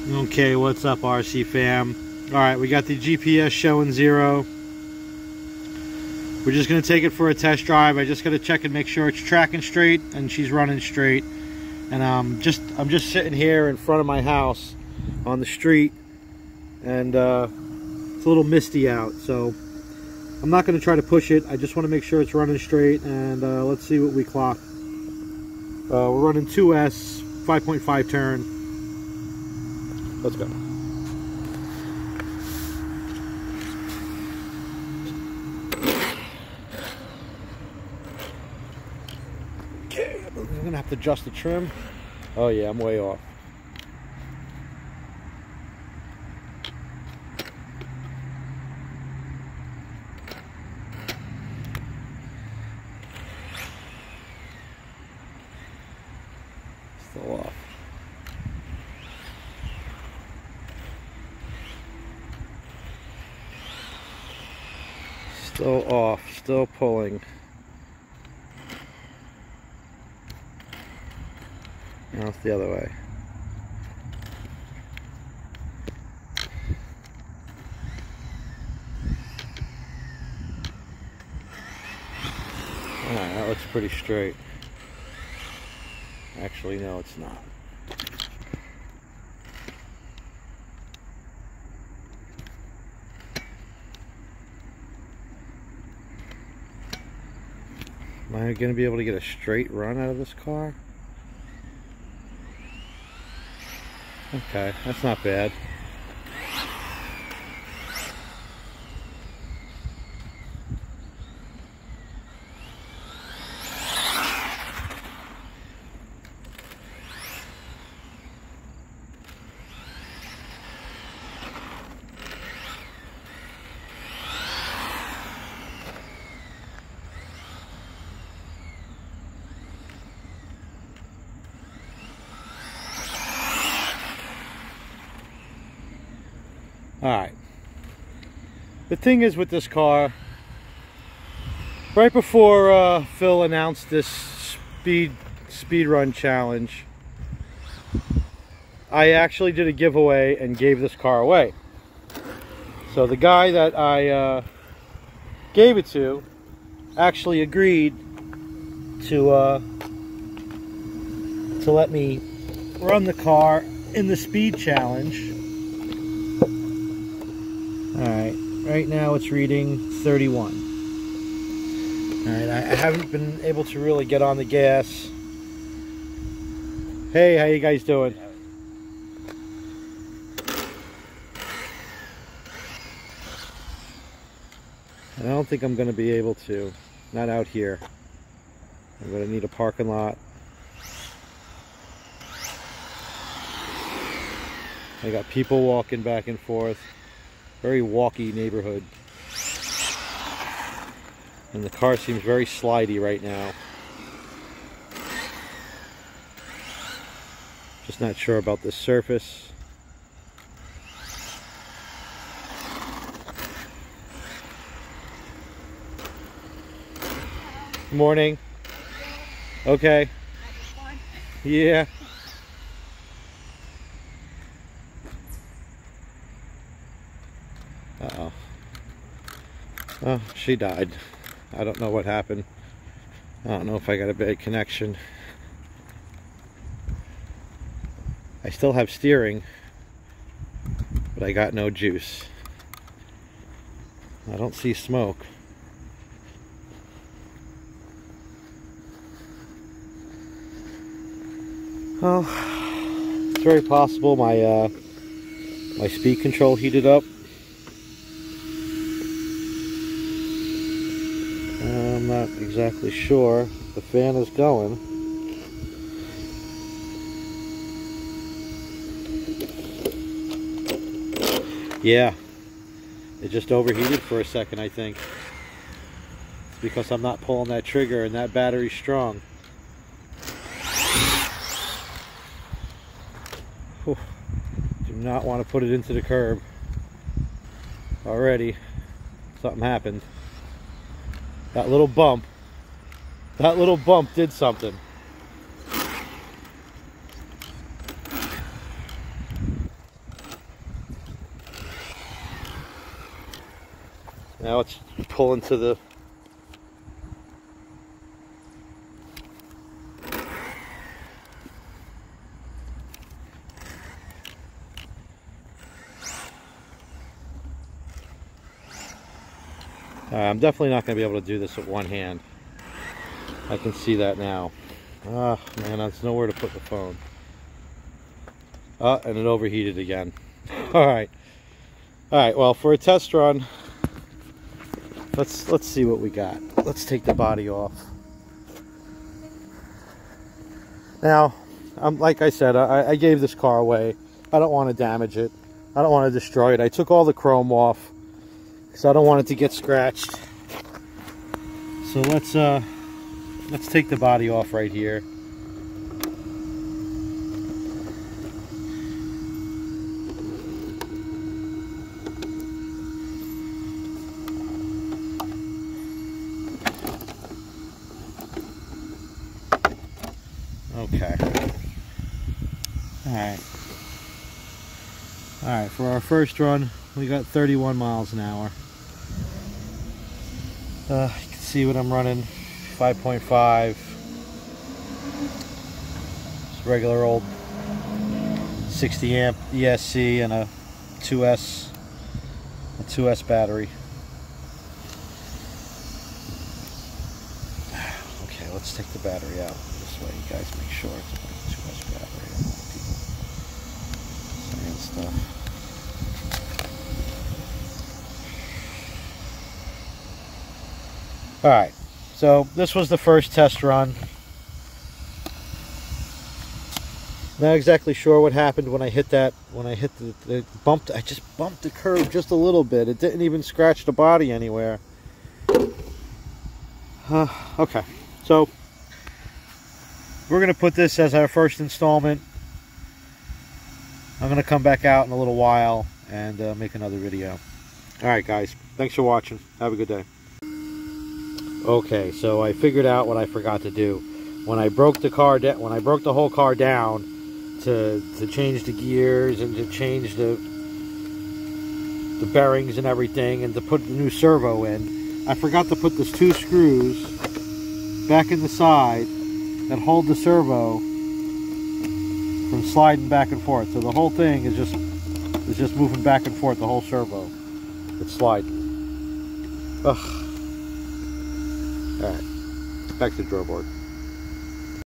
Okay, what's up, RC fam? Alright, we got the GPS showing 0. We're just going to take it for a test drive. I just got to check and make sure it's tracking straight and she's running straight. And I'm just sitting here in front of my house on the street, and it's a little misty out, so I'm not going to try to push it. I just want to make sure it's running straight, and let's see what we clock. We're running 2S, 5.5 turn. Let's go. Okay, I'm gonna have to adjust the trim. Oh yeah, I'm way off. Still off. Still off, still pulling. Now it's the other way. Alright, that looks pretty straight. Actually, no, it's not. Am I going to be able to get a straight run out of this car? Okay, that's not bad. Alright, the thing is with this car, right before Phil announced this speed run challenge, I actually did a giveaway and gave this car away. So the guy that I gave it to actually agreed to let me run the car in the speed challenge. Alright, right now it's reading 31. Alright, I haven't been able to really get on the gas. Hey, how you guys doing? I don't think I'm going to be able to. Not out here. I'm going to need a parking lot. I got people walking back and forth. Very walky neighborhood. And the car seems very slidey right now. Just not sure about this surface. Morning. Okay. Yeah. Uh-oh. Oh, she died. I don't know what happened. I don't know if I got a bad connection. I still have steering, but I got no juice. I don't see smoke. Well, it's very possible my my speed control heated up. I'm not exactly sure. The fan is going. Yeah, it just overheated for a second, I think. It's because I'm not pulling that trigger and that battery's strong. Whew. Do not want to put it into the curb. Already, something happened. That little bump did something. Now it's pulling to the... I'm definitely not going to be able to do this with one hand. I can see that now. Ah, man, there's nowhere to put the phone. And it overheated again. Alright. Alright, well, for a test run, let's see what we got. Let's take the body off. Now, like I said, I gave this car away. I don't want to damage it. I don't want to destroy it. I took all the chrome off because I don't want it to get scratched. So let's take the body off right here. Okay. Alright, for our first run, we got 31 miles an hour. You can see what I'm running, 5.5. Just regular old 60 amp ESC and a 2S battery. Okay, let's take the battery out. This way you guys make sure it's a 2S battery. I don't want people saying stuff. Alright, so this was the first test run. Not exactly sure what happened when I hit that, I just bumped the curb just a little bit. It didn't even scratch the body anywhere. Okay, so we're going to put this as our first installment. I'm going to come back out in a little while and make another video. Alright guys, thanks for watching. Have a good day. Okay, so I figured out what I forgot to do. When I broke the whole car down to change the gears and to change the bearings and everything and to put the new servo in, I forgot to put those 2 screws back in the side that hold the servo from sliding back and forth. So the whole thing is just moving back and forth, the whole servo. It's sliding. Ugh. Alright, back to the drawing board.